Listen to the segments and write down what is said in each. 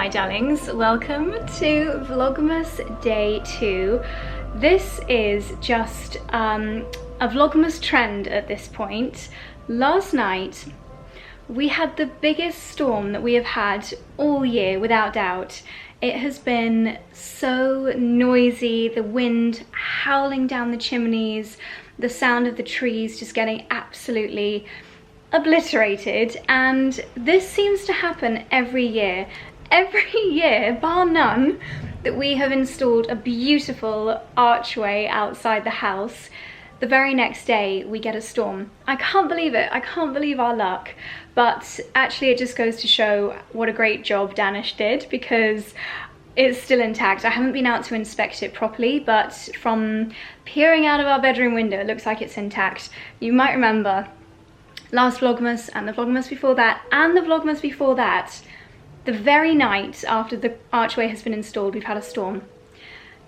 my darlings, welcome to Vlogmas Day 2. This is just a Vlogmas trend at this point. Last night we had the biggest storm that we have had all year, without doubt. It has been so noisy, the wind howling down the chimneys, the sound of the trees just getting absolutely obliterated, and this seems to happen every year. Every year, bar none, that we have installed a beautiful archway outside the house. The very next day we get a storm. I can't believe it. I can't believe our luck. But actually it just goes to show what a great job 𝑑anish did, because it's still intact. I haven't been out to inspect it properly, but from peering out of our bedroom window it looks like it's intact. You might remember last Vlogmas and the Vlogmas before that and the Vlogmas before that, the very night after the archway has been installed, we've had a storm.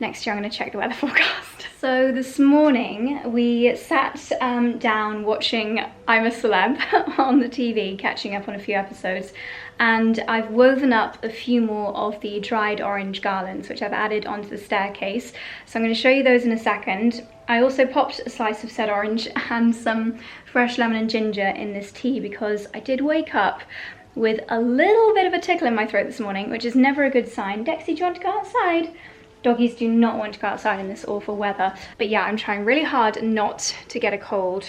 Next year I'm going to check the weather forecast. So this morning we sat down watching I'm a Celeb on the TV, catching up on a few episodes, and I've woven up a few more of the dried orange garlands which I've added onto the staircase. So I'm going to show you those in a second. I also popped a slice of said orange and some fresh lemon and ginger in this tea because I did wake up with a little bit of a tickle in my throat this morning, which is never a good sign. Dexy, do you want to go outside? Doggies do not want to go outside in this awful weather. But yeah, I'm trying really hard not to get a cold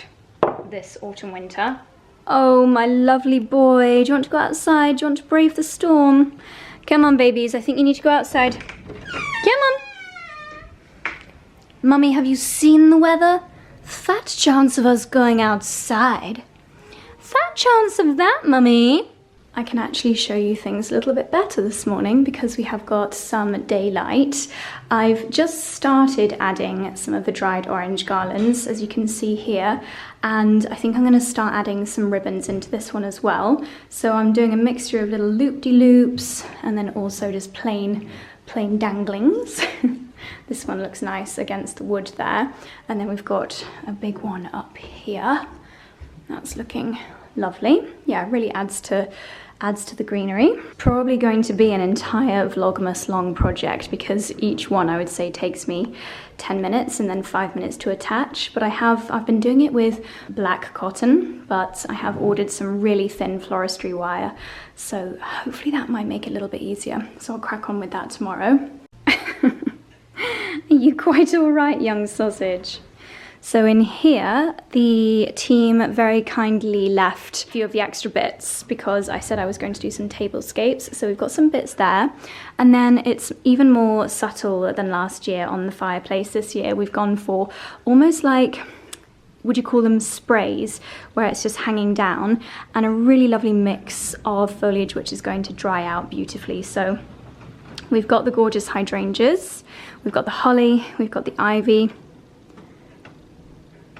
this autumn winter. Oh, my lovely boy. Do you want to go outside? Do you want to brave the storm? Come on, babies. I think you need to go outside. Come on. Mummy, have you seen the weather? Fat chance of us going outside. Fat chance of that, Mummy. I can actually show you things a little bit better this morning because we have got some daylight. I've just started adding some of the dried orange garlands, as you can see here, and I think I'm going to start adding some ribbons into this one as well. So I'm doing a mixture of little loop-de-loops and then also just plain danglings. This one looks nice against the wood there, and then we've got a big one up here. That's looking lovely. Yeah, it really adds to the greenery. Probably going to be an entire Vlogmas long project because each one I would say takes me 10 minutes and then 5 minutes to attach. But I've been doing it with black cotton, but I have ordered some really thin floristry wire, so hopefully that might make it a little bit easier. So I'll crack on with that tomorrow. Are you quite all right, young sausage? So in here, the team very kindly left a few of the extra bits because I said I was going to do some tablescapes. So we've got some bits there. And then it's even more subtle than last year on the fireplace. This year we've gone for almost like, would you call them sprays, where it's just hanging down, and a really lovely mix of foliage which is going to dry out beautifully. So we've got the gorgeous hydrangeas, we've got the holly, we've got the ivy.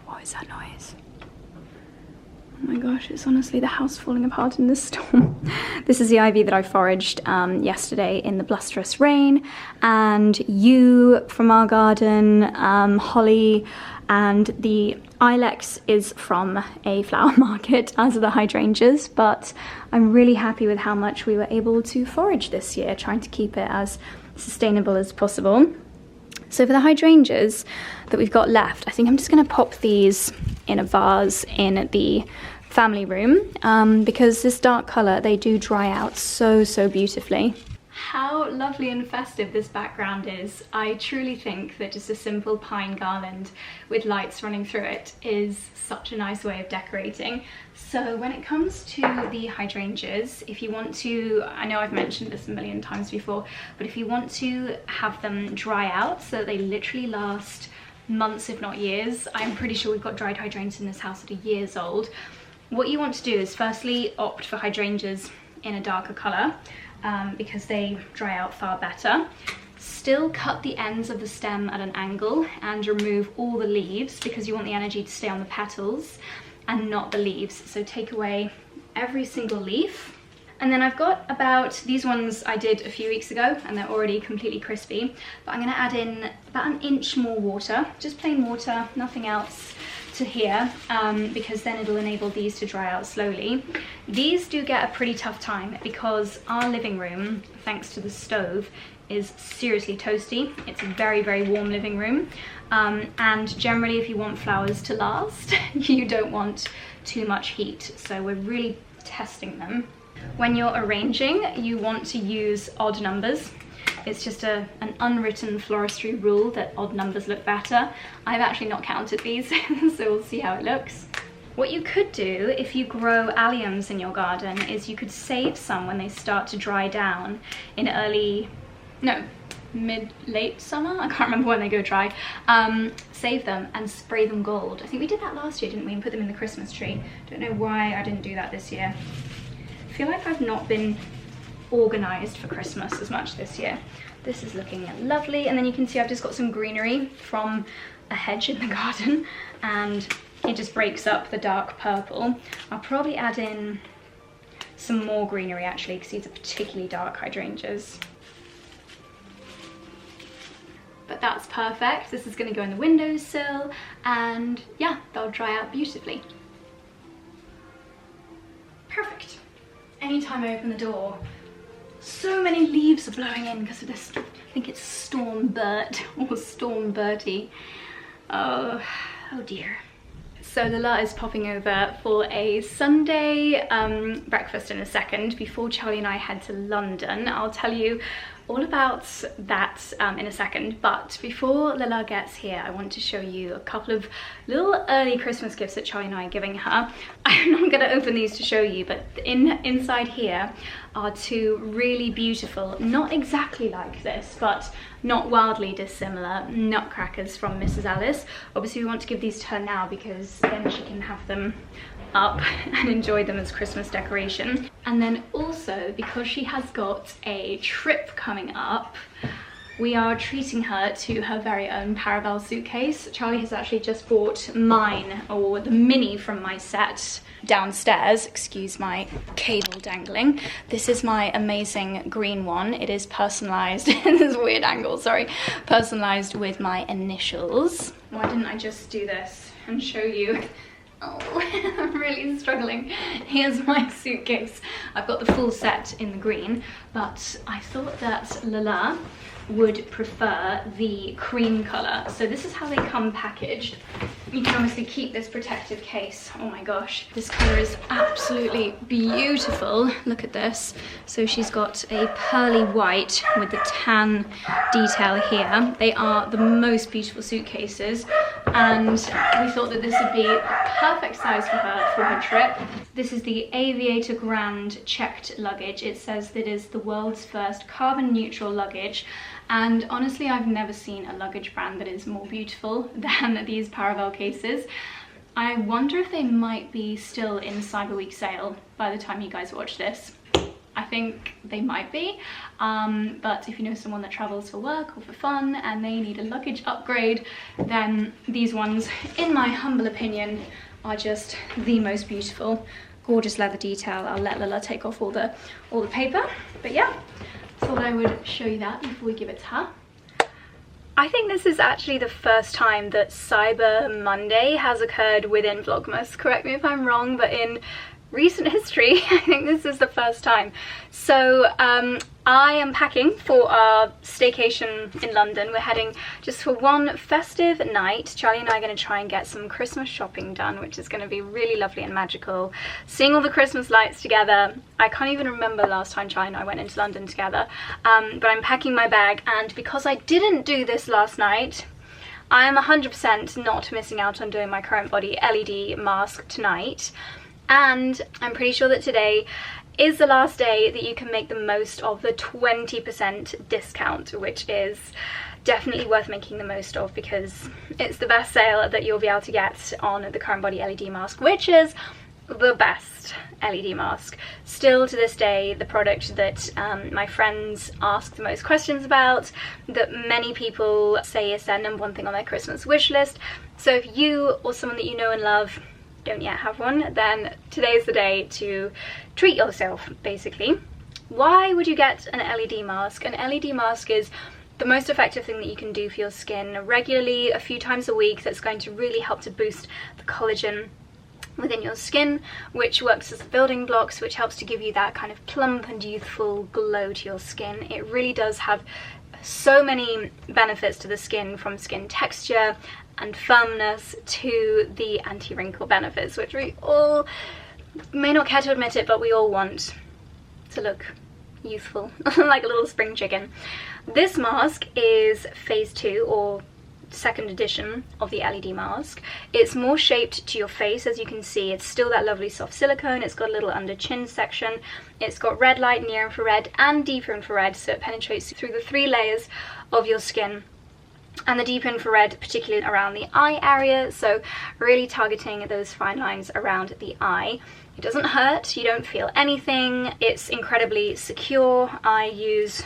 What is that noise? Oh my gosh, it's honestly the house falling apart in this storm. This is the ivy that I foraged yesterday in the blusterous rain, and yew from our garden, holly, and the ilex is from a flower market, as are the hydrangeas, but I'm really happy with how much we were able to forage this year, trying to keep it as sustainable as possible. So for the hydrangeas that we've got left, I think I'm just going to pop these in a vase in the family room because this dark colour, they do dry out so beautifully. How lovely and festive this background is. I truly think that just a simple pine garland with lights running through it is such a nice way of decorating. So when it comes to the hydrangeas, if you want to, I know I've mentioned this a million times before, but if you want to have them dry out so that they literally last months if not years, I'm pretty sure we've got dried hydrangeas in this house that are years old. What you want to do is firstly opt for hydrangeas in a darker colour, because they dry out far better. Still cut the ends of the stem at an angle and remove all the leaves because you want the energy to stay on the petals and not the leaves. So take away every single leaf. And then I've got about, these ones I did a few weeks ago and they're already completely crispy, but I'm going to add in about 1 inch more water, just plain water, nothing else, to here because then it'll enable these to dry out slowly. These do get a pretty tough time because our living room, thanks to the stove, is seriously toasty. It's a very, very warm living room. And generally if you want flowers to last, you don't want too much heat. So we're really testing them. When you're arranging, you want to use odd numbers. It's just an unwritten floristry rule that odd numbers look better. I've actually not counted these, so we'll see how it looks. What you could do if you grow alliums in your garden is you could save some when they start to dry down in late summer. I can't remember when they go dry. Save them and spray them gold. I think we did that last year, didn't we? And put them in the Christmas tree. Don't know why I didn't do that this year. I feel like I've not been organised for Christmas as much this year. This is looking lovely, and then you can see I've just got some greenery from a hedge in the garden, and it just breaks up the dark purple. I'll probably add in some more greenery actually, because these are particularly dark hydrangeas. But that's perfect. This is going to go in the windowsill, and yeah, they'll dry out beautifully. Perfect. Anytime I open the door, so many leaves are blowing in because of this. I think it's Storm Bert or Storm Bertie. Oh dear. So 𝑙𝑎 is popping over for a Sunday breakfast in a second before Charlie and I head to London. I'll tell you all about that in a second, but before 𝑙𝑎 gets here, I want to show you a couple of little early Christmas gifts that Charlie and I are giving her. I'm not going to open these to show you, but inside here are two really beautiful, not exactly like this, but not wildly dissimilar nutcrackers from Mrs. Alice. Obviously we want to give these to her now because then she can have them up and enjoy them as Christmas decoration. And then also, because she has got a trip coming up, we are treating her to her very own Paravel suitcase. Charlie has actually just bought mine, or the mini from my set, downstairs. Excuse my cable dangling. This is my amazing green one. It is personalised, this weird angle, sorry. Personalised with my initials. Why didn't I just do this and show you? Oh, I'm really struggling. Here's my suitcase. I've got the full set in the green, but I thought that 𝑙𝑎 would prefer the cream colour. So this is how they come packaged. You can obviously keep this protective case. Oh my gosh, this colour is absolutely beautiful. Look at this. So she's got a pearly white with the tan detail here. They are the most beautiful suitcases, and we thought that this would be a perfect size for her trip. This is the 𝑭𝒂𝒕 checked luggage. It says that it is the world's first carbon neutral luggage, and honestly I've never seen a luggage brand that is more beautiful than these Paravel cases. I wonder if they might be still in Cyber Week sale by the time you guys watch this. I think they might be, but if you know someone that travels for work or for fun and they need a luggage upgrade, then these ones, in my humble opinion, are just the most beautiful. Gorgeous leather detail. I'll let 𝑙𝑎 take off all the paper, but yeah, thought I would show you that before we give it to her. I think this is actually the first time that Cyber Monday has occurred within Vlogmas. Correct me if I'm wrong, but in recent history, I think this is the first time. So I am packing for our staycation in London. We're heading just for one festive night. Charlie and I are going to try and get some Christmas shopping done, which is going to be really lovely and magical. Seeing all the Christmas lights together. I can't even remember the last time Charlie and I went into London together. But I'm packing my bag, and because I didn't do this last night, I am 100% not missing out on doing my current body LED mask tonight. And I'm pretty sure that today is the last day that you can make the most of the 20% discount, which is definitely worth making the most of because it's the best sale that you'll be able to get on the Current Body LED mask, which is the best LED mask. Still to this day, the product that my friends ask the most questions about, that many people say is their #1 thing on their Christmas wish list. So if you or someone that you know and love don't yet have one, then today's the day to treat yourself, basically. Why would you get an LED mask? An LED mask is the most effective thing that you can do for your skin regularly, a few times a week, that's going to really help to boost the collagen within your skin, which works as building blocks, which helps to give you that kind of plump and youthful glow to your skin. It really does have so many benefits to the skin, from skin texture and firmness to the anti-wrinkle benefits, which we all may not care to admit it, but we all want to look youthful like a little spring chicken. This mask is phase 2, or second edition of the LED mask. It's more shaped to your face. As you can see, it's still that lovely soft silicone. It's got a little under chin section. It's got red light, near infrared and deeper infrared, so it penetrates through the 3 layers of your skin, and the deep infrared particularly around the eye area, so really targeting those fine lines around the eye. It doesn't hurt, you don't feel anything, it's incredibly secure. I use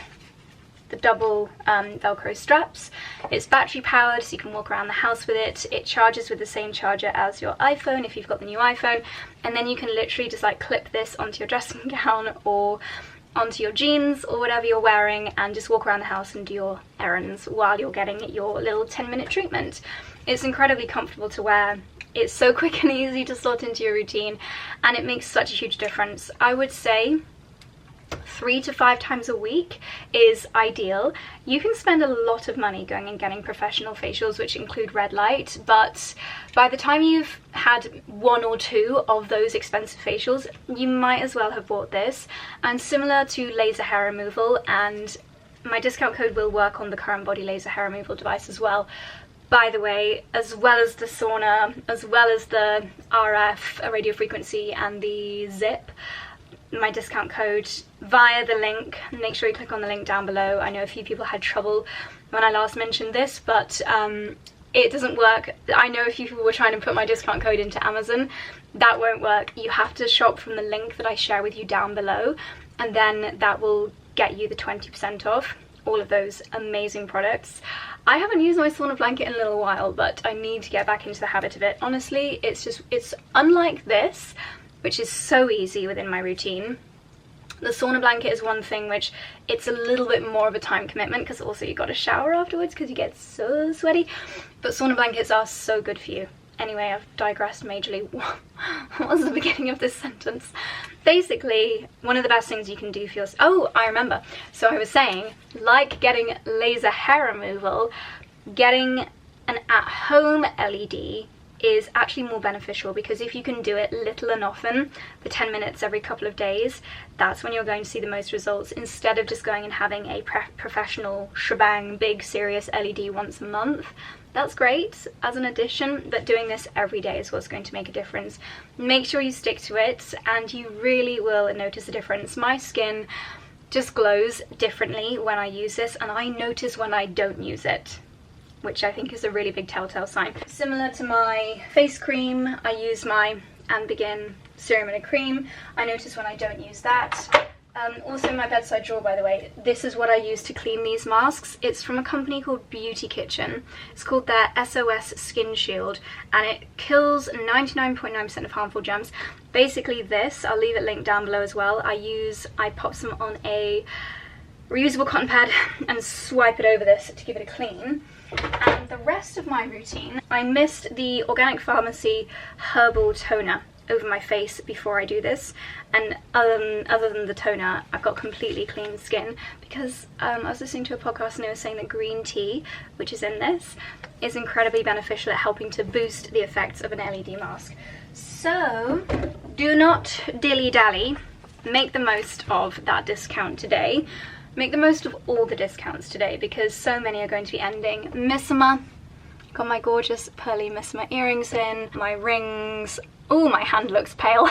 the double Velcro straps. It's battery powered, so you can walk around the house with it. It charges with the same charger as your iPhone if you've got the new iPhone, and then you can literally just like clip this onto your dressing gown or onto your jeans or whatever you're wearing, and just walk around the house and do your errands while you're getting your little 10-minute treatment. It's incredibly comfortable to wear. It's so quick and easy to slot into your routine, and it makes such a huge difference. I would say 3 to 5 times a week is ideal. You can spend a lot of money going and getting professional facials, which include red light, but by the time you've had 1 or 2 of those expensive facials, you might as well have bought this. And similar to laser hair removal, and my discount code will work on the current body laser hair removal device as well, by the way, as well as the sauna, as well as the RF, radio frequency, and the zip. My discount code via the link, make sure you click on the link down below. I know a few people had trouble when I last mentioned this, but it doesn't work. I know a few people were trying to put my discount code into Amazon. That won't work. You have to shop from the link that I share with you down below, and then that will get you the 20% off all of those amazing products. I haven't used my sauna blanket in a little while, but I need to get back into the habit of it. Honestly, it's unlike this, which is so easy within my routine. The sauna blanket is one thing which it's a little bit more of a time commitment, because also you got to shower afterwards because you get so sweaty. But sauna blankets are so good for you. Anyway, I've digressed majorly. What was the beginning of this sentence? Basically, one of the best things you can do for yourself... Oh, I remember. So I was saying, like getting laser hair removal, getting an at-home LED is actually more beneficial, because if you can do it little and often, for 10 minutes every couple of days, that's when you're going to see the most results, instead of just going and having a professional shebang big serious LED once a month. That's great as an addition, but doing this every day is what's going to make a difference. Make sure you stick to it, and you really will notice a difference. My skin just glows differently when I use this, and I notice when I don't use it, which I think is a really big telltale sign. Similar to my face cream, I use my 𝑭𝒊𝒏𝒅 serum and a cream. I notice when I don't use that. Also my bedside drawer, by the way, this is what I use to clean these masks. It's from a company called Beauty Kitchen. It's called their SOS Skin Shield, and it kills 99.9% of harmful germs. Basically this, I'll leave it linked down below as well. I pop some on a reusable cotton pad and swipe it over this to give it a clean. And the rest of my routine, I mist the Organic Pharmacy Herbal Toner over my face before I do this, and other than the toner, I've got completely clean skin, because I was listening to a podcast and they were saying that green tea, which is in this, is incredibly beneficial at helping to boost the effects of an LED mask. So do not dilly-dally, make the most of that discount today. Make the most of all the discounts today, because so many are going to be ending. 𝑭𝒊𝒏𝒅, got my gorgeous pearly 𝑭𝒊𝒏𝒅 earrings in, my rings. Oh, my hand looks pale.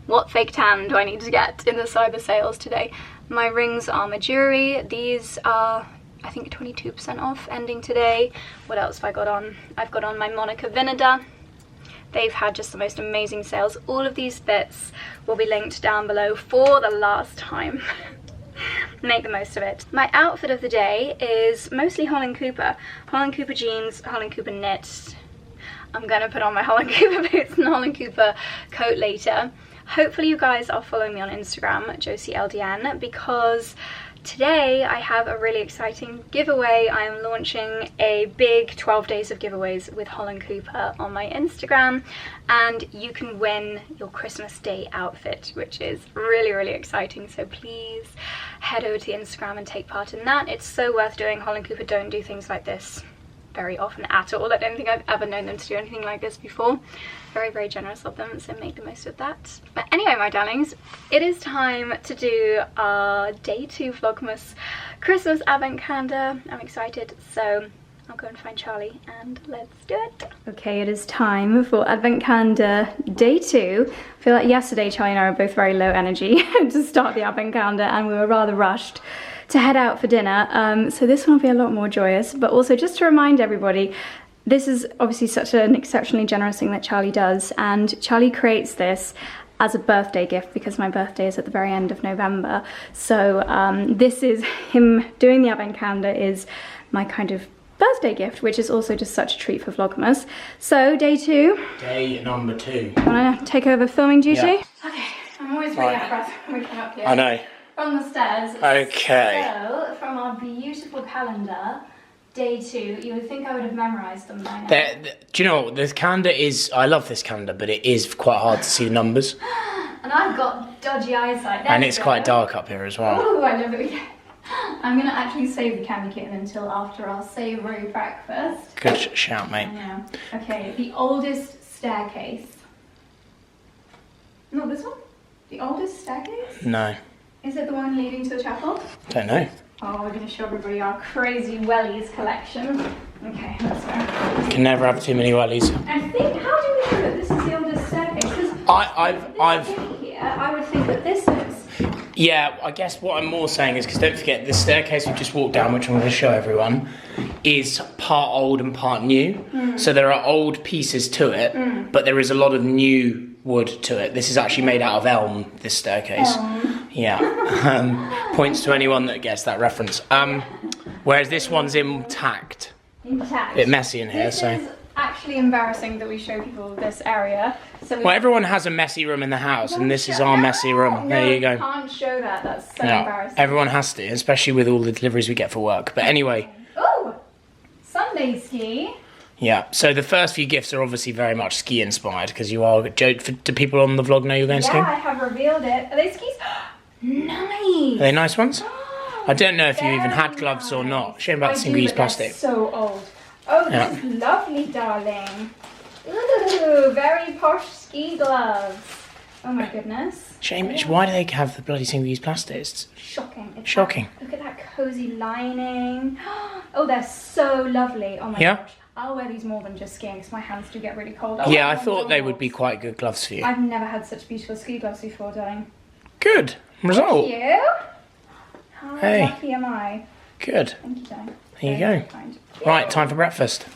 What fake tan do I need to get in the cyber sales today? My rings are my jewelry. These are, I think, 22% off, ending today. What else have I got on? I've got on my Monica Vinader. They've had just the most amazing sales. All of these bits will be linked down below for the last time. Make the most of it. My outfit of the day is mostly Holland Cooper. Holland Cooper jeans, Holland Cooper knit. I'm gonna put on my Holland Cooper boots and Holland Cooper coat later. Hopefully you guys are following me on Instagram, 𝑗osieLDN, because Today I have a really exciting giveaway. I am launching a big 12 days of giveaways with Holland Cooper on my Instagram, and you can win your Christmas Day outfit, which is really, really exciting. So please head over to Instagram and take part in that. It's so worth doing. Holland Cooper don't do things like this very often at all. I don't think I've ever known them to do anything like this before. Very, very generous of them, so make the most of that. But anyway, my darlings, it is time to do our day 2 Vlogmas Christmas advent calendar. I'm excited, so I'll go and find Charlie and let's do it. Okay, it is time for advent calendar day 2. I feel like yesterday Charlie and I were both very low energy to start the advent calendar, and we were rather rushed to head out for dinner. So this one will be a lot more joyous, but also just to remind everybody, this is obviously such an exceptionally generous thing that Charlie does, and Charlie creates this as a birthday gift because my birthday is at the very end of November. So this is him doing the advent calendar is my kind of birthday gift, which is also just such a treat for Vlogmas. So day 2. Day number 2. Wanna take over filming duty? Yeah. Okay, I'm always really out of breath waking up here. I know. From the stairs. Okay. So, from our beautiful calendar, day 2, you would think I would have memorised them by now. Do you know what? This calendar is, I love this calendar, but it is quite hard to see the numbers. And I've got dodgy eyesight. And it's quite dark up here as well. Oh, I love it. I'm going to actually save the candy kitten until after our savoury breakfast. Good shout, mate. Yeah. Okay, the oldest staircase. Not this one? The oldest staircase? No. Is it the one leading to the chapel? Don't know. Oh, we're going to show everybody our crazy wellies collection. Okay, let's go. You can never have too many wellies. I think, how do we know that this is the oldest staircase? Because I would think that this is. Yeah, I guess what I'm more saying is, because don't forget, the staircase we just walked down, which I'm going to show everyone, is part old and part new. So there are old pieces to it, but there is a lot of new wood to it. This is actually made out of elm, this staircase. Yeah. Points to anyone that gets that reference. Whereas this one's intact. Intact. A bit messy in here, this is actually embarrassing that we show people this area. So well, everyone has a messy room in the house, and this is our messy room. There you go. You can't show that. That's so embarrassing. Everyone has to, especially with all the deliveries we get for work. But anyway. Oh, Sunday ski. Yeah. So the first few gifts are obviously very much ski inspired, because you are. Do people on the vlog know you're going skiing? Yeah, I have revealed it. Are they skis? Nice. Are they nice ones? I don't know if you even had gloves or not. Shame about the single-use plastic. So old. Oh, this is lovely, darling. Ooh, very posh ski gloves. Oh my goodness. Shame. Why do they have the bloody single-use plastic? It's shocking. It's shocking. Look at that cozy lining. Oh, they're so lovely. Oh my gosh. I'll wear these more than just skiing because my hands do get really cold. Yeah, I thought they would be quite good gloves for you. I've never had such beautiful ski gloves before, darling. Good result. Thank you. How lucky am I? Good. Thank you, darling. There you go. Kind. Right, time for breakfast.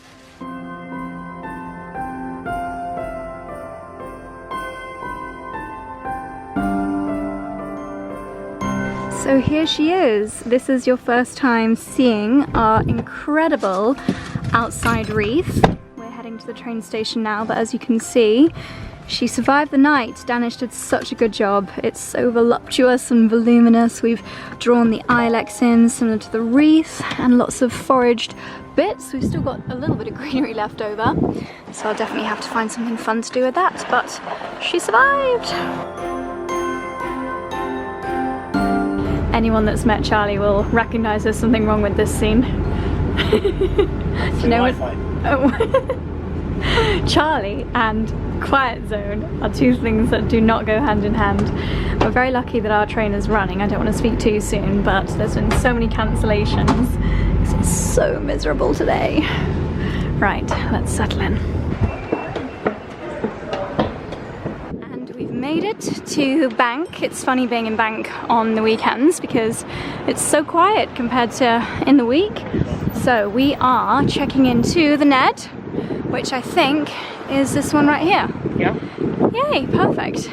So here she is. This is your first time seeing our incredible outside wreath. We're heading to the train station now, but as you can see, she survived the night. Danish did such a good job. It's so voluptuous and voluminous. We've drawn the ilex in similar to the wreath and lots of foraged bits. We've still got a little bit of greenery left over, so I'll definitely have to find something fun to do with that, but she survived. Anyone that's met Charlie will recognise there's something wrong with this scene. Do you know what? Oh. Charlie and quiet zone are two things that do not go hand in hand. We're very lucky that our train is running. I don't want to speak too soon, but there's been so many cancellations because it's so miserable today. Right, let's settle in. Made it to Bank. It's funny being in Bank on the weekends because it's so quiet compared to in the week. So we are checking into the Ned, which I think is this one right here. Yeah. Yay, perfect.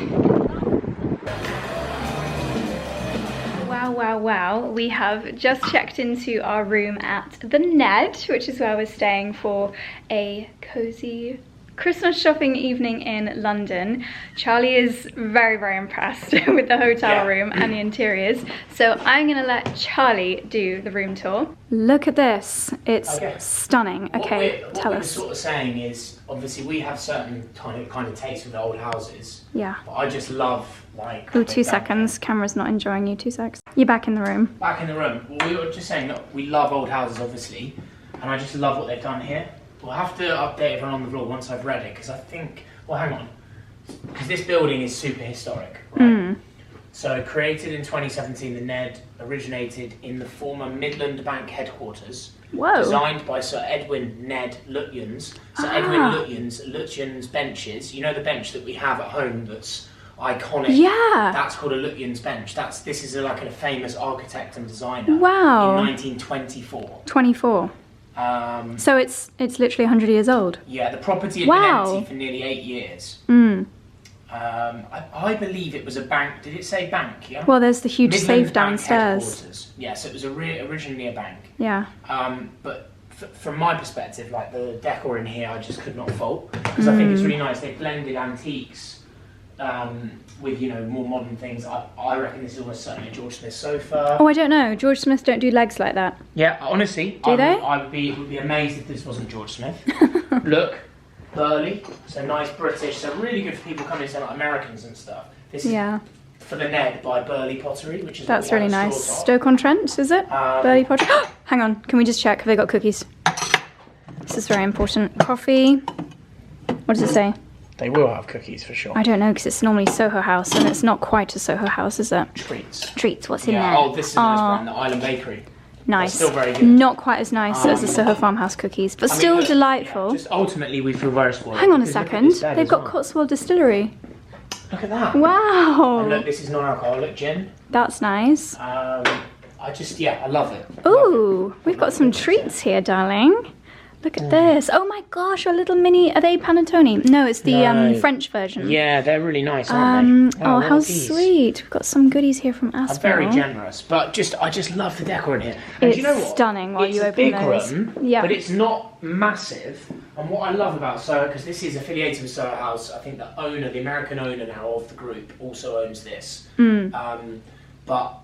Wow, wow, wow. We have just checked into our room at the Ned, which is where we're staying for a cozy Christmas shopping evening in London. Charlie is very, very impressed with the hotel room and the interiors. So I'm gonna let Charlie do the room tour. Look at this, it's stunning. Okay, tell us. What we're sort of saying is, obviously we have certain kind of taste with old houses. Yeah. But I just love like... Oh, 2 seconds, camera's not enjoying you, 2 secs. You're back in the room. Back in the room. Well, we were just saying that we love old houses, obviously. And I just love what they've done here. We'll have to update everyone on the vlog once I've read it, because I think, well, hang on, because this building is super historic, right? So created in 2017, the Ned originated in the former Midland Bank headquarters. Whoa. Designed by Sir Edwin Ned 𝙤𝙢. So Edwin 𝙤𝙢's benches, you know the bench that we have at home that's iconic? Yeah. That's called a 𝙤𝙢's bench. This is like a famous architect and designer. Wow. In 1924. 24. So it's literally 100 years old. Yeah, the property had been empty for nearly 8 years. I believe it was a bank. Did it say bank? Yeah. Well, there's the huge Midland safe downstairs. Yes, it was originally a bank. Yeah. But from my perspective, like the decor in here, I just could not fault, because I think it's really nice. They blended antiques with, you know, more modern things. I reckon this is almost certainly a George Smith sofa. Oh, I don't know. George Smith don't do legs like that. Yeah, honestly. Do they? I would be amazed if this wasn't George Smith. Look, burly, so nice British, so really good for people coming to like Americans and stuff. This is for the Ned by 𝑭𝒊𝒏𝒅 Pottery, which is that's really nice. Stoke-on-Trent, is it? 𝑭𝒊𝒏𝒅 Pottery. Hang on, can we just check? Have they got cookies? This is very important. Coffee. What does it say? They will have cookies for sure. I don't know, because it's normally Soho House, and it's not quite a Soho House, is it? Treats. Treats, what's in there? Oh, this is a nice brand, the Island Bakery. Nice. Still very good. Not quite as nice as the Soho Farmhouse cookies, but still look, delightful. Yeah, just ultimately we feel very spoiled. Hang on a second, they've got Cotswold Distillery. Look at that. Wow. And look, this is non-alcoholic gin. That's nice. I love it. Ooh, we've got some treats here, darling. Look at this. Oh my gosh, a little mini, are they panettone? No, it's the French version. Yeah, they're really nice, aren't they? Oh, how sweet. We've got some goodies here from Aspinall. Very generous, but I just love the decor in here. And it's do you know what? Stunning while you open those. Room, but it's not massive. And what I love about Soho, because this is affiliated with Soho House, I think the owner, the American owner now of the group, also owns this. But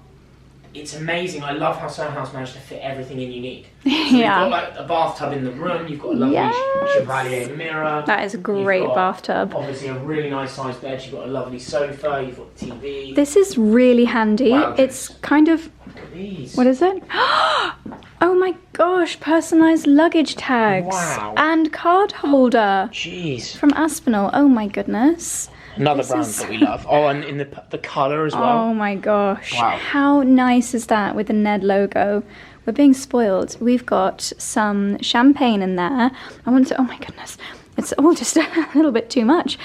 it's amazing. I love how Soho House managed to fit everything in you need. So you've got like a bathtub in the room, you've got a lovely 𝑭𝒊𝒏𝒅 mirror. That is a great bathtub. Obviously a really nice sized bed, you've got a lovely sofa, you've got the TV. This is really handy. Wow, it's kind of... Look at these. What is it? Oh my gosh, personalised luggage tags. Wow. And card holder. Jeez. From Aspinall. Oh my goodness. Another brand that we love. Oh, and in the colour as well. Oh my gosh. Wow. How nice is that with the Ned logo? We're being spoiled. We've got some champagne in there. I want to, oh my goodness. It's all just a little bit too much.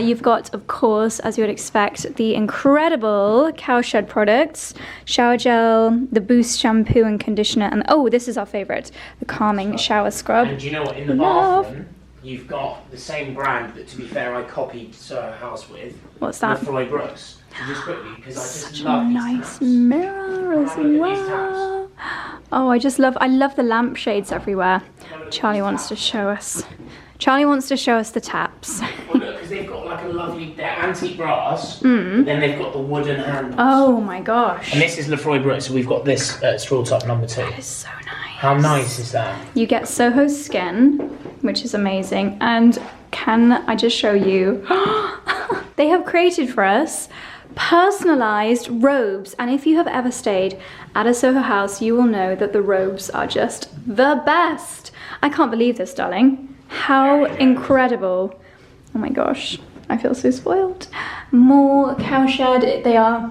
You've got, of course, as you would expect, the incredible cowshed products. Shower gel, the Boost shampoo and conditioner, and oh, this is our favourite, the calming shower scrub. And do you know what, in the bathroom, you've got the same brand that, to be fair, I copied Soho House with. What's that? 𝑙efroy-Brooks. Just quickly, because I just Such love a these nice taps. mirror as well. Oh, I love the lampshades everywhere. Charlie wants to show us. Charlie wants to show us the taps. Well, look, because they've got like a lovely, they're antique brass, then they've got the wooden handles. Oh my gosh. And this is Lefroy-Brooks, so we've got this Strawtop number 2. That is so nice. How nice is that? You get Soho skin, which is amazing. And can I just show you? They have created for us personalized robes. And if you have ever stayed at a Soho house, you will know that the robes are just the best. I can't believe this, darling. How incredible. Oh my gosh, I feel so spoiled. More cowshed. They are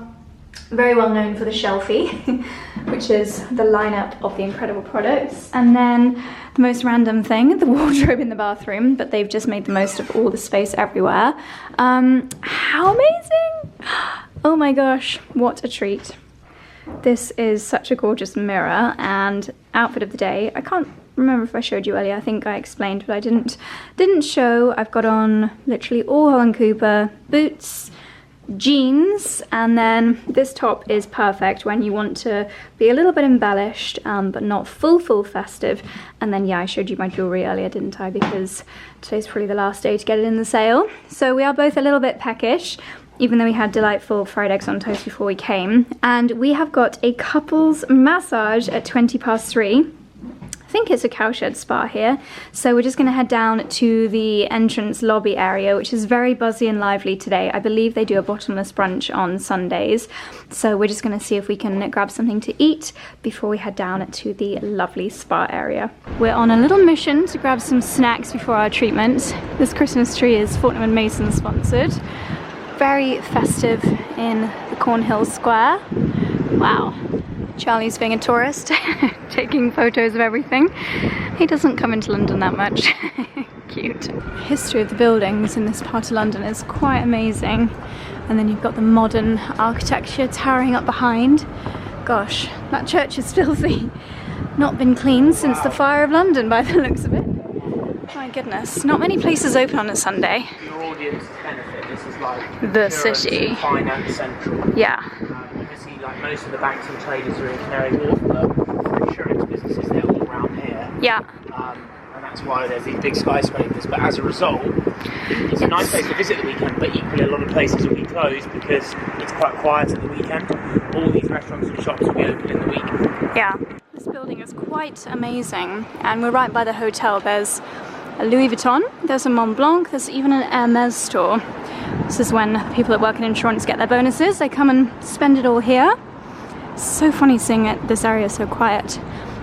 very well known for the shelfie, which is the lineup of the incredible products. And then the most random thing, the wardrobe in the bathroom, but they've just made the most of all the space everywhere. How amazing. Oh my gosh, what a treat. This is such a gorgeous mirror, and outfit of the day. I can't remember if I showed you earlier. I think I explained, but I didn't show. I've got on literally all Holland Cooper boots, jeans, and then this top is perfect when you want to be a little bit embellished, but not full festive. And then yeah, I showed you my jewelry earlier, didn't I? Because today's probably the last day to get it in the sale. So we are both a little bit peckish, even though we had delightful fried eggs on toast before we came. And we have got a couples massage at 3:20. I think it's a cowshed spa here. So we're just gonna head down to the entrance lobby area, which is very buzzy and lively today. I believe they do a bottomless brunch on Sundays. So we're just gonna see if we can grab something to eat before we head down to the lovely spa area. We're on a little mission to grab some snacks before our treatment. This Christmas tree is Fortnum & Mason sponsored. Very festive in the Cornhill Square. Wow. Charlie's being a tourist, taking photos of everything. He doesn't come into London that much. Cute. History of the buildings in this part of London is quite amazing. And then you've got the modern architecture towering up behind. Gosh, that church is filthy. Not been cleaned since the Fire of London by the looks of it. My goodness, not many places open on a Sunday. For your audience's benefit, this is like the city. Finance Central. Yeah. Obviously, like most of the banks and traders are in Canary Wharf, but for insurance businesses, they're all around here. Yeah. And that's why there's these big skyscrapers. But as a result, it's a nice place to visit the weekend, but equally a lot of places will be closed because it's quite quiet at the weekend. All these restaurants and shops will be open in the week. Yeah. This building is quite amazing, and we're right by the hotel. There's a Louis Vuitton, there's a Mont Blanc, there's even an Hermes store. This is when people that work in insurance get their bonuses. They come and spend it all here. It's so funny seeing this area so quiet.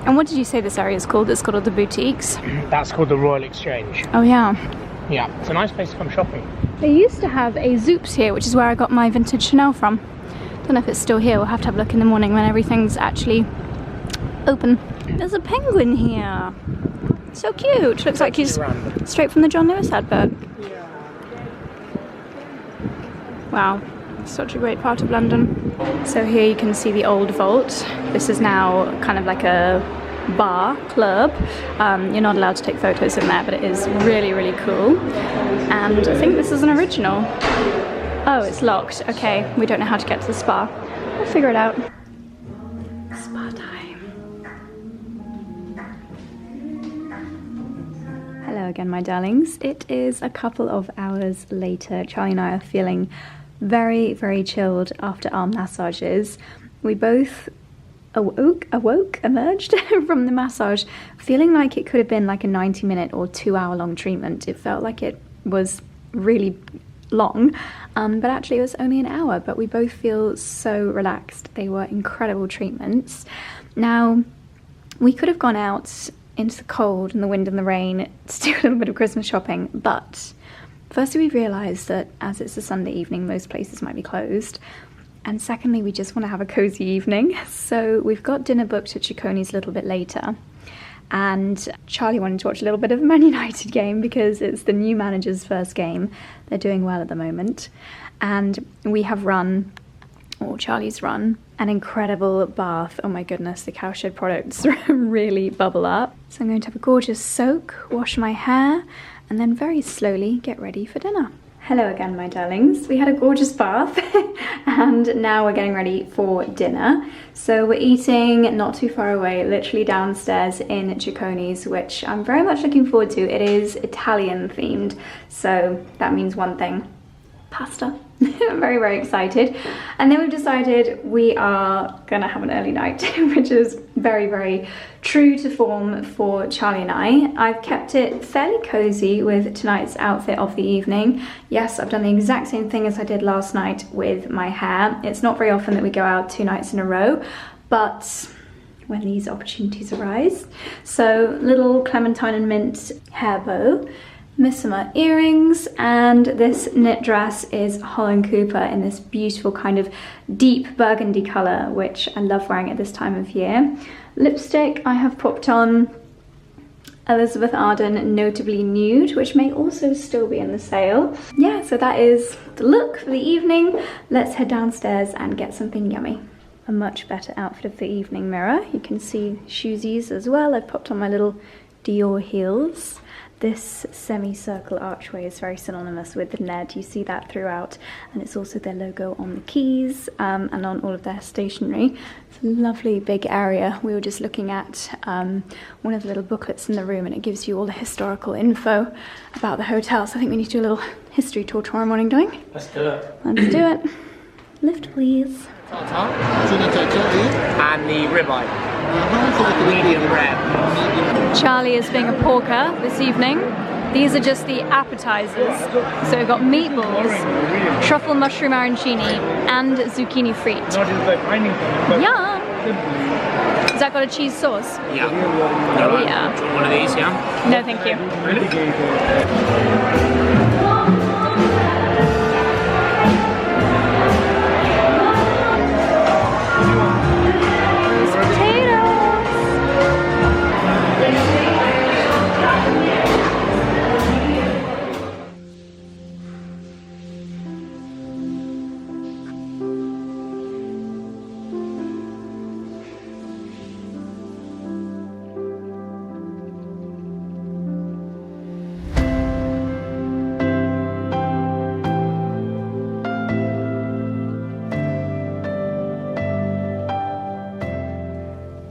And what did you say this area is called? It's called all the boutiques. That's called the Royal Exchange. Oh yeah. Yeah, it's a nice place to come shopping. They used to have a Zoop's here, which is where I got my vintage Chanel from. Don't know if it's still here. We'll have to have a look in the morning when everything's actually open. There's a penguin here. So cute. Looks like he's straight from the John Lewis advert. Wow, such a great part of London. So here you can see the old vault. This is now kind of like a bar, club. You're not allowed to take photos in there, but it is really cool. And I think this is an original. Oh, it's locked. Okay, we don't know how to get to the spa. We'll figure it out. Spa time. Hello again, my darlings. It is a couple of hours later. Charlie and I are feeling very chilled after our massages. We both emerged from the massage feeling like it could have been like a 90-minute or 2-hour-long treatment. It felt like it was really long, but actually it was only an hour, but we both feel so relaxed. They were incredible treatments. Now, we could have gone out into the cold and the wind and the rain to do a little bit of Christmas shopping, but firstly we realised that as it's a Sunday evening, most places might be closed, and secondly we just want to have a cosy evening. So we've got dinner booked at Cicconi's a little bit later, and Charlie wanted to watch a little bit of a Man United game because it's the new manager's first game. They're doing well at the moment, and we have run, or Charlie's run, an incredible bath. Oh my goodness, the cowshed products really bubble up. So I'm going to have a gorgeous soak, wash my hair, and then very slowly get ready for dinner. Hello again, my darlings. We had a gorgeous bath and now we're getting ready for dinner. So we're eating not too far away, literally downstairs in Cicconi's, which I'm very much looking forward to. It is Italian themed, so that means one thing: pasta. I'm very excited. And then we've decided we are gonna have an early night, which is very true to form for Charlie and I. I've kept it fairly cozy with tonight's outfit of the evening. Yes, I've done the exact same thing as I did last night with my hair. It's not very often that we go out 2 nights in a row, but when these opportunities arise. So little clementine and mint hair bow, Missima earrings, and this knit dress is Holland Cooper in this beautiful kind of deep burgundy colour, which I love wearing at this time of year. Lipstick, I have popped on Elizabeth Arden Notably Nude, which may also still be in the sale. Yeah, so that is the look for the evening. Let's head downstairs and get something yummy. A much better outfit of the evening mirror. You can see shoesies as well. I've popped on my little Dior heels. This semicircle archway is very synonymous with the Ned. You see that throughout, and it's also their logo on the keys and on all of their stationery. It's a lovely big area. We were just looking at one of the little booklets in the room, and it gives you all the historical info about the hotel. So I think we need to do a little history tour tomorrow morning, don't we? Let's do it. Let's do it. Lift, please. And the ribeye. Medium rare. Charlie is being a porker this evening. These are just the appetizers. So we've got meatballs, truffle mushroom arancini, and zucchini frite. Yum! Has that got a cheese sauce? Yeah. Oh yeah. Do you want one of these, yeah? No, thank you. Really?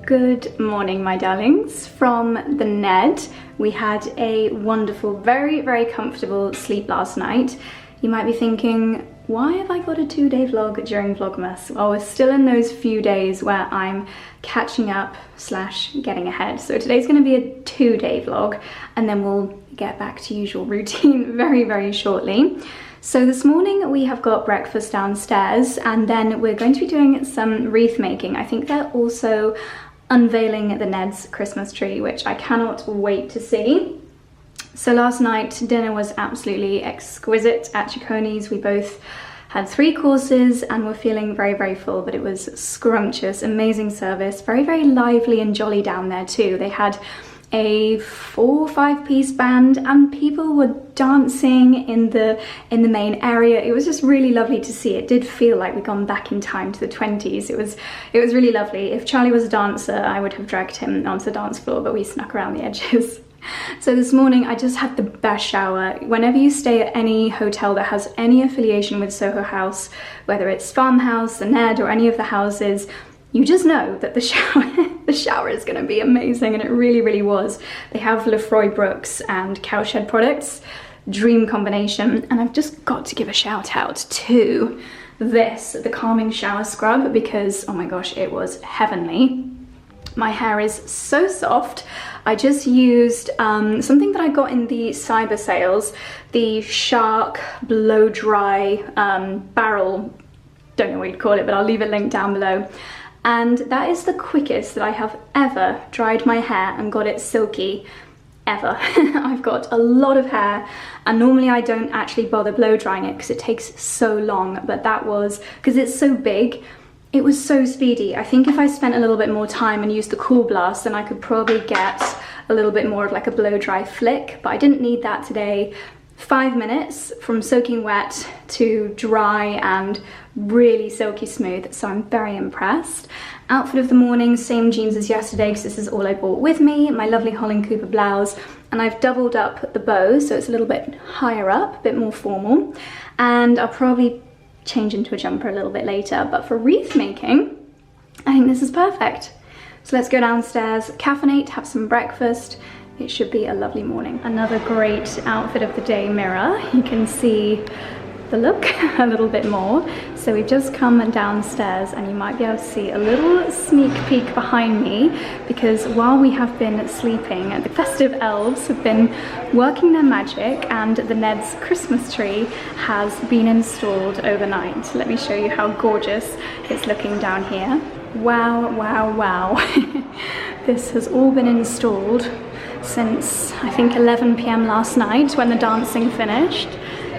Good morning, my darlings. From the Ned, we had a wonderful, very, very comfortable sleep last night. You might be thinking, why have I got a 2-day vlog during Vlogmas? Well, we're still in those few days where I'm catching up / getting ahead. So today's going to be a 2-day vlog, and then we'll get back to usual routine very, very shortly. So this morning we have got breakfast downstairs, and then we're going to be doing some wreath making. I think they're also unveiling the Ned's Christmas tree, which I cannot wait to see. So last night dinner was absolutely exquisite at Cicconi's. We both had 3 courses and were feeling very, very full, but it was scrumptious, amazing service, very, very lively and jolly down there too. They had a 4 or 5 piece band, and people were dancing in the main area. It was just really lovely to see. It did feel like we'd gone back in time to the 20s. It was really lovely. If Charlie was a dancer, I would have dragged him onto the dance floor, but we snuck around the edges. So this morning I just had the best shower. Whenever you stay at any hotel that has any affiliation with Soho House, whether it's Farmhouse, the Ned, or any of the houses, you just know that the shower is going to be amazing, and it really, really was. They have 𝑭𝒊𝒏𝒅 and cowshed products, dream combination. And I've just got to give a shout out to this, the calming shower scrub, because oh my gosh, it was heavenly. My hair is so soft. I just used something that I got in the cyber sales, the Shark blow dry barrel, don't know what you'd call it, but I'll leave it linked down below. And that is the quickest that I have ever dried my hair and got it silky ever. I've got a lot of hair, and normally I don't actually bother blow drying it because it takes so long, but that was, because it's so big, it was so speedy. I think if I spent a little bit more time and used the Cool Blast, then I could probably get a little bit more of like a blow dry flick, but I didn't need that today. 5 minutes from soaking wet to dry and really silky smooth, so I'm very impressed. Outfit of the morning, same jeans as yesterday because this is all I brought with me, my lovely Holland Cooper blouse, and I've doubled up the bow so it's a little bit higher up, a bit more formal, and I'll probably change into a jumper a little bit later, but for wreath making, I think this is perfect. So let's go downstairs, caffeinate, have some breakfast. It should be a lovely morning. Another great outfit of the day mirror. You can see the look a little bit more. So we've just come downstairs, and you might be able to see a little sneak peek behind me, because while we have been sleeping, the festive elves have been working their magic, and the Ned's Christmas tree has been installed overnight. Let me show you how gorgeous it's looking down here. Wow, wow, wow. This has all been installed since I think 11 p.m. last night when the dancing finished.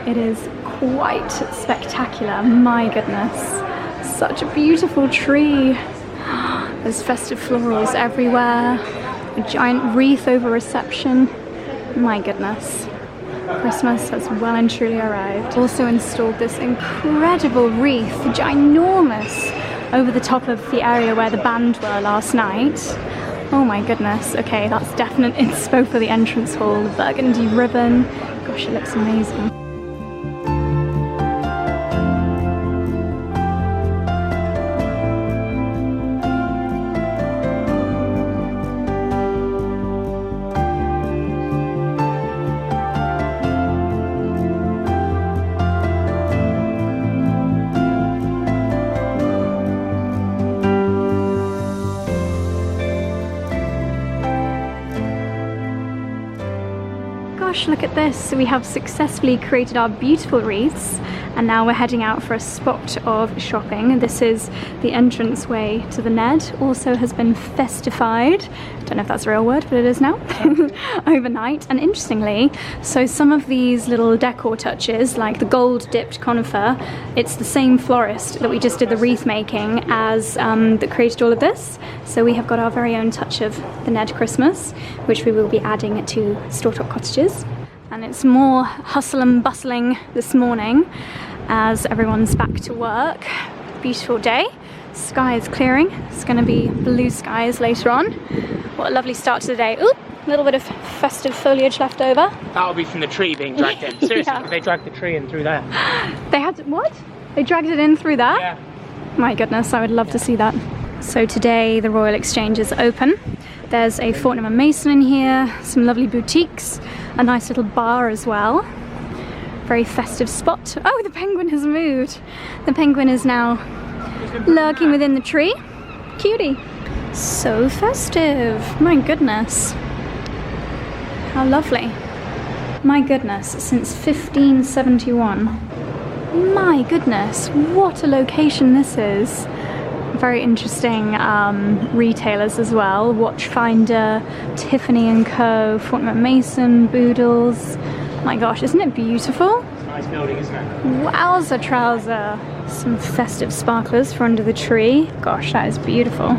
It is quite spectacular, my goodness. Such a beautiful tree. There's festive florals everywhere, a giant wreath over reception. My goodness. Christmas has well and truly arrived. Also installed this incredible wreath, ginormous, over the top of the area where the band were last night. Oh my goodness. Okay, that's definite inspo for the entrance hall. The burgundy ribbon. Gosh, it looks amazing. Gosh, look at this. We have successfully created our beautiful wreaths and now we're heading out for a spot of shopping. This is the entranceway to the Ned. Also has been festified. Don't know if that's a real word, but it is now. Overnight. And interestingly, so some of these little decor touches, like the gold dipped conifer, it's the same florist that we just did the wreath making as that created all of this. So we have got our very own touch of the Ned Christmas, which we will be adding to Strawtop Cottages. And it's more hustle and bustling this morning as everyone's back to work. Beautiful day. Sky is clearing. It's going to be blue skies later on. What a lovely start to the day. Ooh, a little bit of festive foliage left over. That'll be from the tree being dragged in. Seriously, Yeah. They dragged the tree in through there. They had, what? They dragged it in through there? Yeah. My goodness, I would love to see that. So today the Royal Exchange is open. There's a Fortnum & Mason in here, some lovely boutiques, a nice little bar as well. Very festive spot. Oh, the penguin has moved. The penguin is now lurking within the tree. Cutie. So festive. My goodness. How lovely. My goodness, since 1571. My goodness, what a location this is. Very interesting retailers as well. Watchfinder, Tiffany & Co, Fortnum & Mason, Boodles. My gosh, isn't it beautiful? It's a nice building, isn't it? Wowza trouser. Some festive sparklers for under the tree. Gosh, that is beautiful.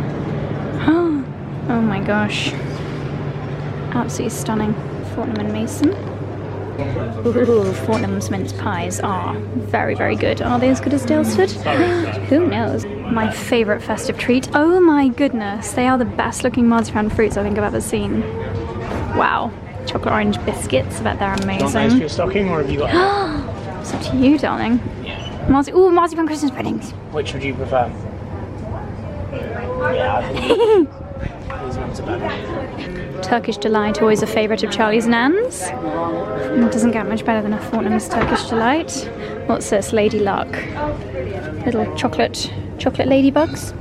Oh my gosh. Absolutely stunning. Fortnum & Mason. Ooh, Fortnum's mince pies are very, very good. Are they as good as Daylesford? Who knows? My favourite festive treat. Oh my goodness, they are the best looking marzipan fruits I think I've ever seen. Wow. Chocolate orange biscuits, I bet they're amazing. Do you want those for your stocking, or have you got It's up to you, darling. Yeah. Ooh, marzipan Christmas puddings. Which would you prefer? Yeah, I think these ones are better. Turkish Delight, always a favourite of Charlie's and Anne's. It doesn't get much better than a Fortnum's Turkish Delight. What's this? Lady Luck. Little chocolate ladybugs.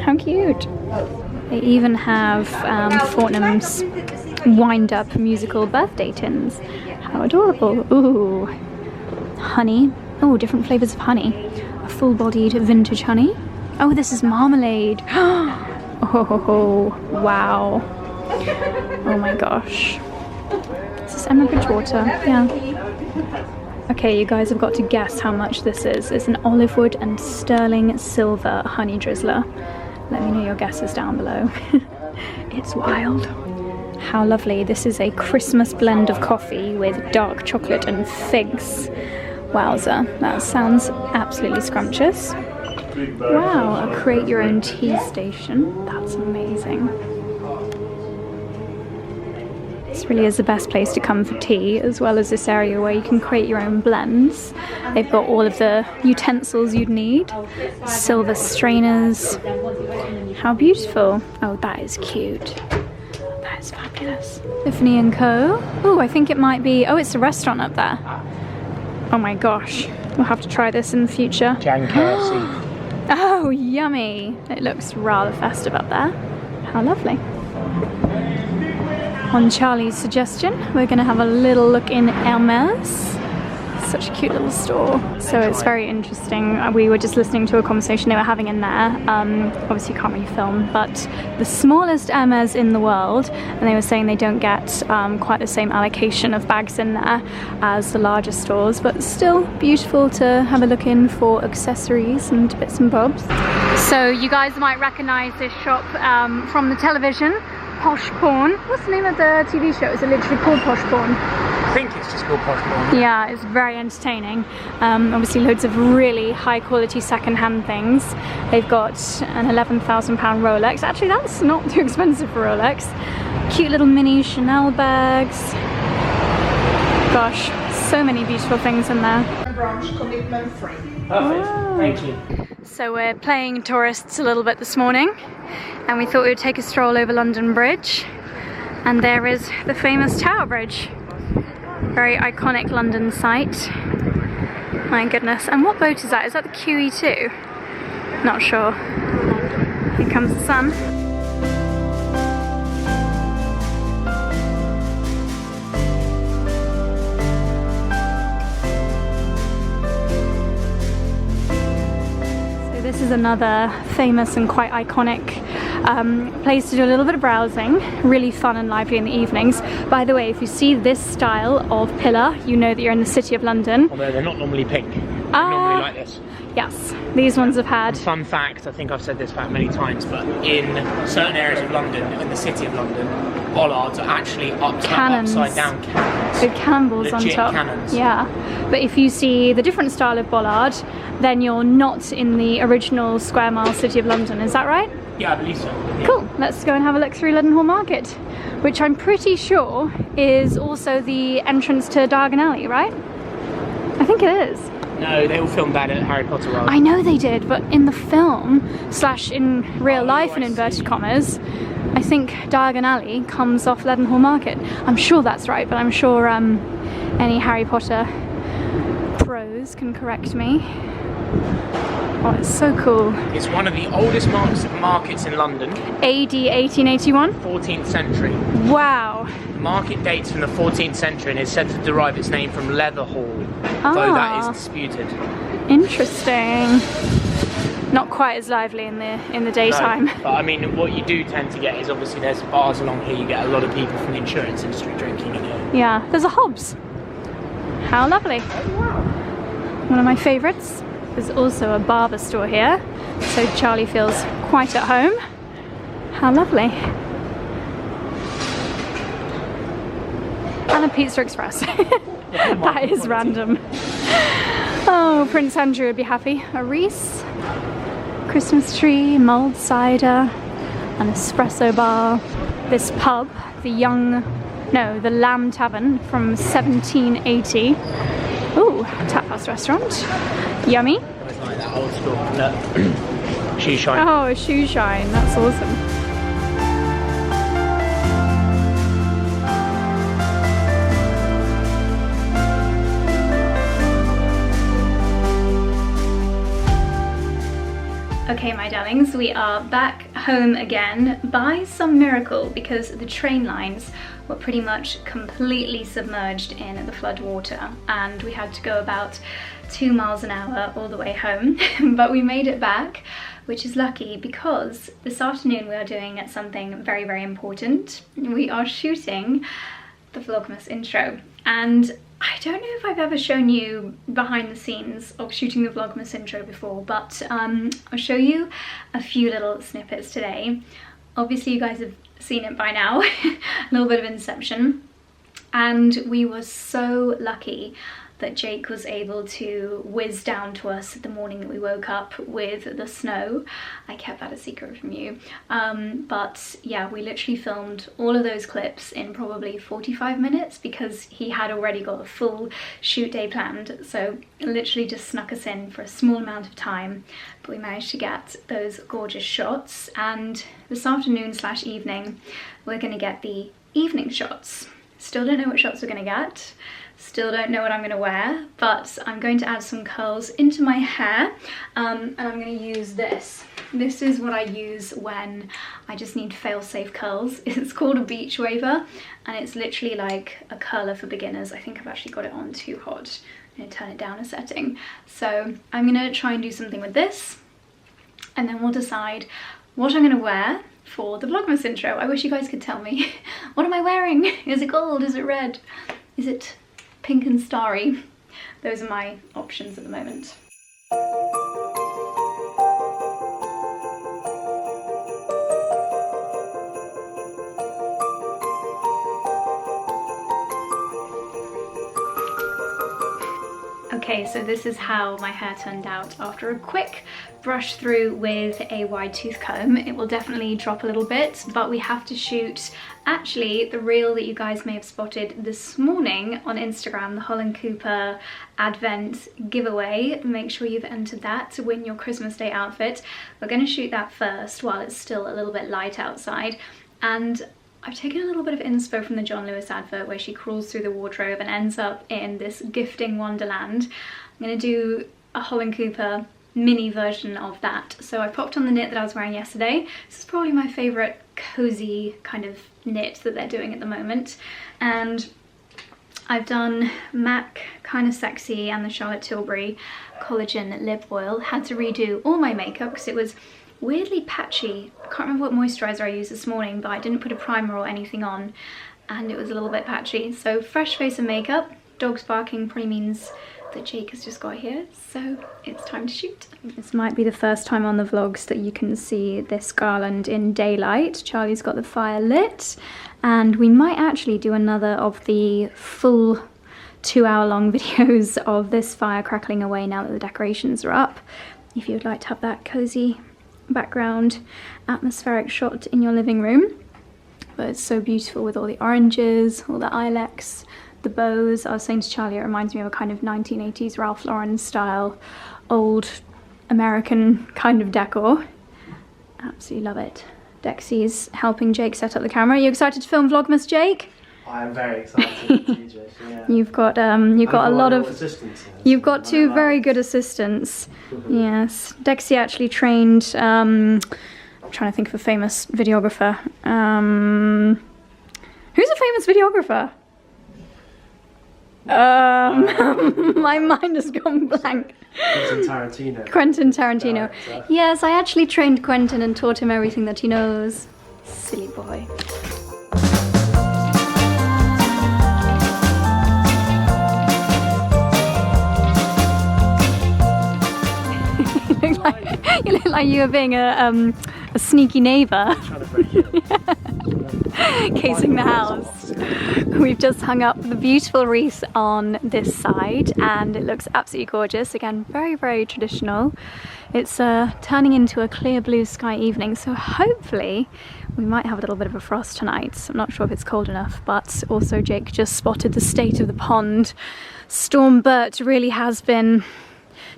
How cute. They even have Fortnum's wind-up musical birthday tins. How adorable. Ooh. Honey. Oh, different flavours of honey. A full-bodied vintage honey. Oh, this is marmalade. Oh, wow. Oh my gosh. Is this 𝑭𝒂𝒕? Yeah. Okay, you guys have got to guess how much this is. It's an olive wood and sterling silver honey drizzler. Let me know your guesses down below. It's wild. How lovely. This is a Christmas blend of coffee with dark chocolate and figs. Wowza, that sounds absolutely scrumptious. Wow, a create your own tea station. That's amazing. This really is the best place to come for tea, as well as this area where you can create your own blends. They've got all of the utensils you'd need. Silver strainers. How beautiful. Oh, that is cute. That is fabulous. Tiffany & Co. Oh, I think it might be... Oh, it's a restaurant up there. Oh my gosh. We'll have to try this in the future. Jan KFC. Oh, yummy. It looks rather festive up there. How lovely. On Charlie's suggestion, we're going to have a little look in 𝑬𝒆. Such a cute little store. So it's very interesting. We were just listening to a conversation they were having in there. Obviously you can't really film, but the smallest 𝑬𝒆 in the world, and they were saying they don't get quite the same allocation of bags in there as the larger stores, but still beautiful to have a look in for accessories and bits and bobs. So you guys might recognize this shop from the television. Posh Porn. What's the name of the TV show? Is it literally called Posh Porn? I think it's just called Possible. Yeah, it's very entertaining. Obviously loads of really high quality second-hand things. They've got an £11,000 Rolex. Actually, that's not too expensive for Rolex. Cute little mini Chanel bags. Gosh, so many beautiful things in there. Branch commitment free. Perfect. Oh. Thank you. So we're playing tourists a little bit this morning, and we thought we would take a stroll over London Bridge. And there is the famous Tower Bridge. Very iconic London site. My goodness. And what boat is that? Is that the QE2? Not sure. Here comes the sun. So this is another famous and quite iconic place to do a little bit of browsing. Really fun and lively in the evenings. By the way, if you see this style of pillar, you know that you're in the City of London. Although they're not normally pink. They're normally like this. Yes, these ones have had... Fun fact, I think I've said this fact many times, but in certain areas of London, in the City of London, bollards are actually upside down cannons. With cannonballs on top. Cannons. Yeah, but if you see the different style of bollard, then you're not in the original square mile City of London, is that right? Yeah, I believe so. Yeah. Cool, let's go and have a look through Leadenhall Market, which I'm pretty sure is also the entrance to Diagon Alley, right? I think it is. No, they all filmed that at Harry Potter World. I know they did, but in the film, slash in real life in inverted commas, I think Diagon Alley comes off Leadenhall Market. I'm sure that's right, but I'm sure any Harry Potter pros can correct me. Oh, it's so cool. It's one of the oldest markets in London. AD 1881? 14th century. Wow. The market dates from the 14th century and is said to derive its name from leather hall, though that is disputed. Interesting. Not quite as lively in the daytime. No, but I mean, what you do tend to get is obviously there's bars along here. You get a lot of people from the insurance industry drinking in here. Yeah, there's a Hobbs. How lovely. One of my favourites. There's also a barber store here, so Charlie feels quite at home. How lovely. And a Pizza Express. That is random. Oh, Prince Andrew would be happy. A wreath, Christmas tree, mulled cider, an espresso bar. This pub, the Lamb Tavern from 1780. Ooh, tapas restaurant. Yummy. I always like that old school shoe shine. Oh, a shoe shine. That's awesome. Okay, my darlings, we are back home again by some miracle because the train lines were pretty much completely submerged in the flood water and we had to go about 2 miles an hour all the way home. But we made it back, which is lucky because this afternoon we are doing something very, very important. We are shooting the Vlogmas intro, and I don't know if I've ever shown you behind the scenes of shooting the Vlogmas intro before, but I'll show you a few little snippets today. Obviously you guys have seen it by now, a little bit of Inception, and we were so lucky that Jake was able to whiz down to us the morning that we woke up with the snow. I kept that a secret from you. But yeah, we literally filmed all of those clips in probably 45 minutes because he had already got a full shoot day planned. So literally just snuck us in for a small amount of time, but we managed to get those gorgeous shots. And this afternoon / evening, we're gonna get the evening shots. Still don't know what shots we're gonna get. Still don't know what I'm going to wear, but I'm going to add some curls into my hair, and I'm going to use this. This is what I use when I just need fail-safe curls. It's called a beach waver, and it's literally like a curler for beginners. I think I've actually got it on too hot. I'm going to turn it down a setting. So I'm going to try and do something with this, and then we'll decide what I'm going to wear for the Vlogmas intro. I wish you guys could tell me. What am I wearing? Is it gold? Is it red? Is it pink and starry? Those are my options at the moment. Okay, so this is how my hair turned out after a quick brush through with a wide tooth comb. It will definitely drop a little bit, but we have to shoot actually the reel that you guys may have spotted this morning on Instagram, the 𝑭𝒂𝒂𝒕 Advent giveaway. Make sure you've entered that to win your Christmas Day outfit. We're going to shoot that first while it's still a little bit light outside. And I've taken a little bit of inspo from the John Lewis advert where she crawls through the wardrobe and ends up in this gifting wonderland. I'm going to do a 𝑭𝒂𝒂𝒕 mini version of that. So I popped on the knit that I was wearing yesterday. This is probably my favourite cozy kind of knit that they're doing at the moment. And I've done MAC Kind of Sexy and the Charlotte Tilbury Collagen Lip Oil. Had to redo all my makeup because it was weirdly patchy. I can't remember what moisturiser I used this morning, but I didn't put a primer or anything on and it was a little bit patchy. So fresh face and makeup. Dogs barking probably means that Jake has just got here, so it's time to shoot. This might be the first time on the vlogs that you can see this garland in daylight. Charlie's got the fire lit, and we might actually do another of the full 2-hour-long videos of this fire crackling away now that the decorations are up. If you would like to have that cozy background atmospheric shot in your living room. But it's so beautiful with all the oranges, all the ilex, the bows. I was saying to Charlie, it reminds me of a kind of 1980s Ralph Lauren style, old American kind of decor. Absolutely love it. Dexy's helping Jake set up the camera. Are you excited to film Vlogmas, Jake? I am very excited, TJ. Yeah. You've got a lot of assistants. You've got two very good assistants. Yes, Dexy actually trained. I'm trying to think of a famous videographer. Who's a famous videographer? My mind has gone blank. Quentin Tarantino. Quentin Tarantino. Director. Yes, I actually trained Quentin and taught him everything that he knows. Silly boy. You look like you were being a sneaky neighbour. Trying to break in. Casing the house. We've just hung up the beautiful wreath on this side and it looks absolutely gorgeous. Again, very, very traditional. It's turning into a clear blue sky evening, so hopefully we might have a little bit of a frost tonight. I'm not sure if it's cold enough, but also Jake just spotted the state of the pond. Storm Bert really has been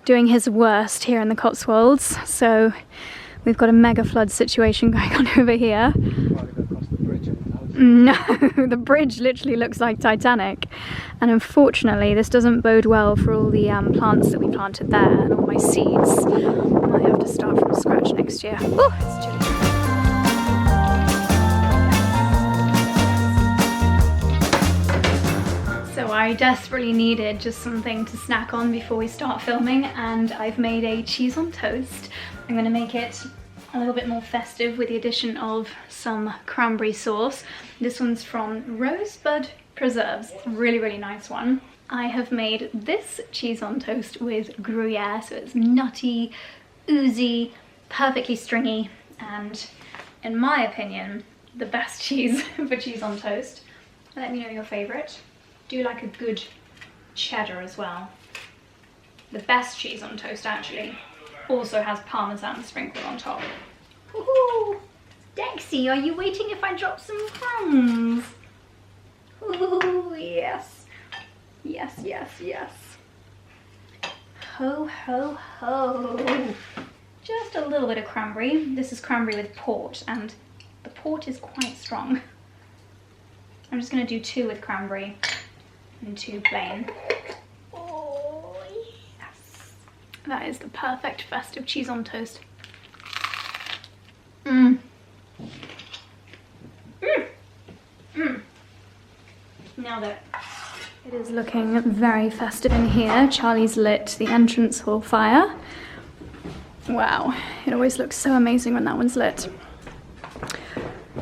doing his worst here in the Cotswolds, so we've got a mega flood situation going on over here. No, the bridge literally looks like Titanic, and unfortunately this doesn't bode well for all the plants that we planted there and all my seeds. I might have to start from scratch next year. Oh, it's chilly. So I desperately needed just something to snack on before we start filming, and I've made a cheese on toast. I'm going to make it a little bit more festive with the addition of some cranberry sauce. This one's from 𝑭𝒆𝒏𝒅 Preserves, really, really nice one. I have made this cheese on toast with Gruyere, so it's nutty, oozy, perfectly stringy, and in my opinion, the best cheese for cheese on toast. Let me know your favourite. Do like a good cheddar as well. The best cheese on toast actually also has Parmesan sprinkled on top. Ooh, Dexy, are you waiting if I drop some crumbs? Ooh, yes. Yes, yes, yes. Ho, ho, ho. Just a little bit of cranberry. This is cranberry with port, and the port is quite strong. I'm just going to do 2 with cranberry and 2 plain. Oh, yes. That is the perfect festive cheese on toast. Mmm. Mmm. Mmm. Nailed it. It is looking very festive in here. Charlie's lit the entrance hall fire. Wow, it always looks so amazing when that one's lit.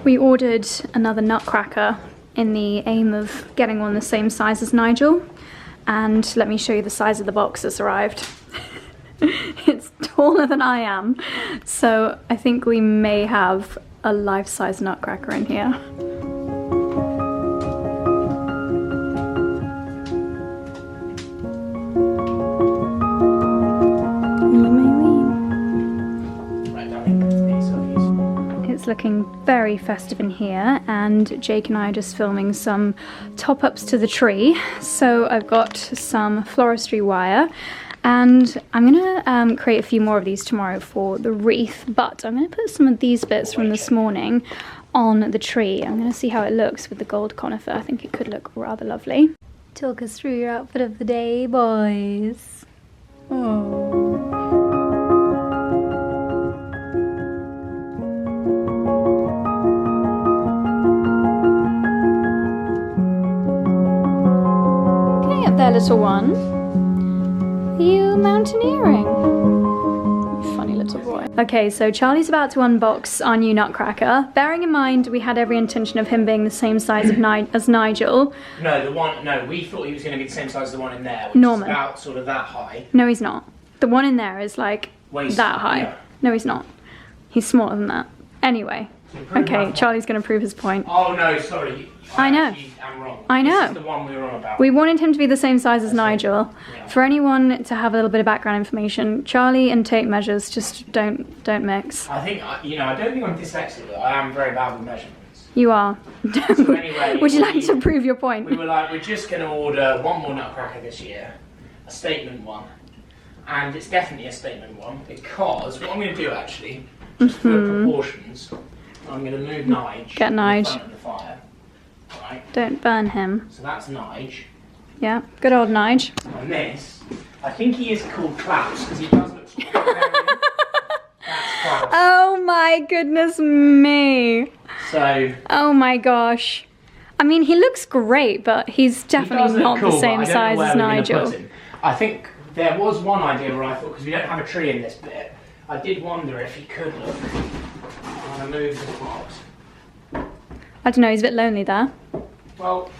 We ordered another nutcracker in the aim of getting one the same size as Nigel, and let me show you the size of the box that's arrived. It's taller than I am, so I think we may have a life-size nutcracker in here. it's looking very festive in here, and Jake and I are just filming some top-ups to the tree. So I've got some floristry wire, and I'm gonna create a few more of these tomorrow for the wreath, but I'm gonna put some of these bits from this morning on the tree. I'm gonna see how it looks with the gold conifer. I think it could look rather lovely. Talk us through your outfit of the day, boys. Oh. There, little one. Are you mountaineering? You funny little boy. Okay, so Charlie's about to unbox our new nutcracker. Bearing in mind we had every intention of him being the same size as Nigel. No, we thought he was going to be the same size as the one in there, which Norman. is about sort of that high. No, he's not. The one in there is like that high. Yeah. No, he's not. He's smaller than that. Anyway. Okay, Charlie's going to prove his point. Oh no, sorry. I know. I'm wrong. I know. This is the one we were on about. We wanted him to be the same size as Nigel. Yeah. For anyone to have a little bit of background information, Charlie and tape measures just don't mix. I think, I don't think I'm dyslexic, but I am very bad with measurements. You are. So anyway, would you like to prove your point? We were like, we're just going to order one more nutcracker this year, a statement one. And it's definitely a statement one, because what I'm going to do actually, just for proportions, I'm going to move Nige. Get Nige. In front of the fire. Right. Don't burn him. So that's Nige. Yeah, good old Nige. And this, I think he is called Klaus, because he does look very... That's Klaus. Oh my goodness me. So... Oh my gosh. I mean, he looks great, but he's definitely not the same size as Nigel. I think there was one idea where I thought, because we don't have a tree in this bit, I did wonder if he could look... I'm going to move the box. I don't know, he's a bit lonely there. Well,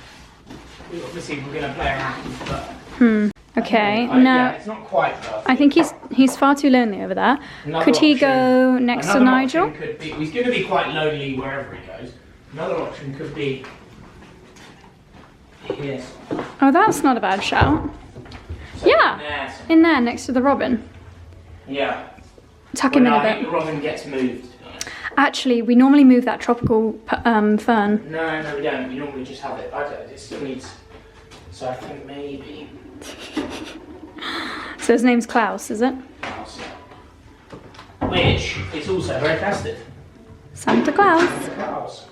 obviously we're going to play around, but... Okay, no. Yeah, it's not quite perfect. I think he's far too lonely over there. Could he go next to Nigel? Could be, he's going to be quite lonely wherever he goes. Another option could be... Here. Oh, that's not a bad shout. So yeah, in there next to the robin. Yeah. Tuck him in a I bit. think the robin gets moved. Actually, we normally move that tropical fern. No, we don't. We normally just have it. I don't. It still needs. So I think maybe. So his name's Klaus, is it? Klaus. Which is also very festive. Santa Claus. Santa Claus.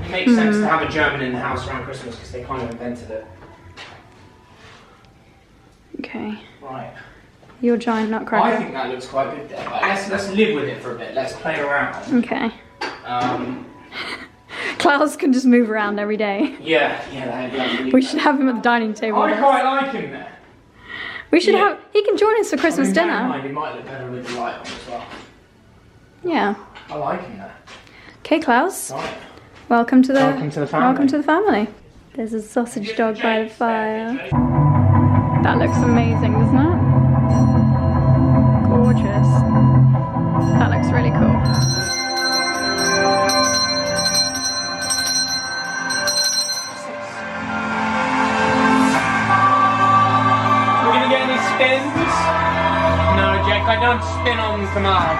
It makes sense to have a German in the house around Christmas because they kind of invented it. Okay. Right. Your giant nutcracker. I think that looks quite good there. But let's live with it for a bit. Let's play around. Okay. Klaus can just move around every day. Yeah. We should have him at the dining table. I quite like him there. We should have. He can join us for Christmas dinner. He might look better with the light on as well. Yeah. I like him there. Okay, Klaus. Right. Welcome to the family. Welcome to the family. There's a sausage dog by the fire. That looks amazing, doesn't it? Gorgeous. That looks really cool. We're gonna get any spins? No, Jack, I don't spin on command.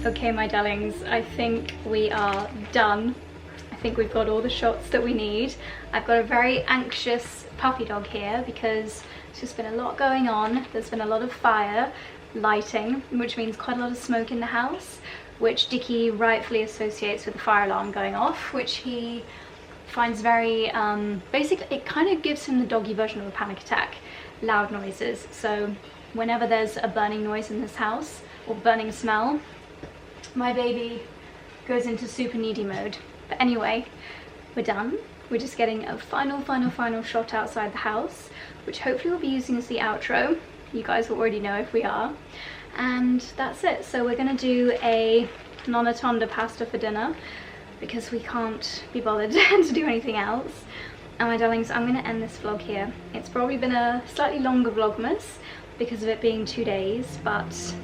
Okay, my darlings, I think we are done. I think we've got all the shots that we need. I've got a very anxious puppy dog here because there's just been a lot going on. There's been a lot of fire lighting, which means quite a lot of smoke in the house, which Dickie rightfully associates with the fire alarm going off, which he finds very, basically it kind of gives him the doggy version of a panic attack, loud noises. So whenever there's a burning noise in this house, or burning smell, my baby goes into super needy mode. But anyway, we're done. We're just getting a final shot outside the house, which hopefully we'll be using as the outro. You guys will already know if we are. And that's it. So we're gonna do a non-attonda pasta for dinner because we can't be bothered to do anything else. And my darlings, I'm gonna end this vlog here. It's probably been a slightly longer Vlogmas because of it being 2 days, but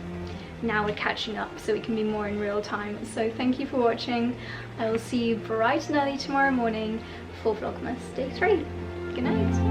now we're catching up so we can be more in real time. So thank you for watching. I will see you bright and early tomorrow morning for Vlogmas Day 3. Good night.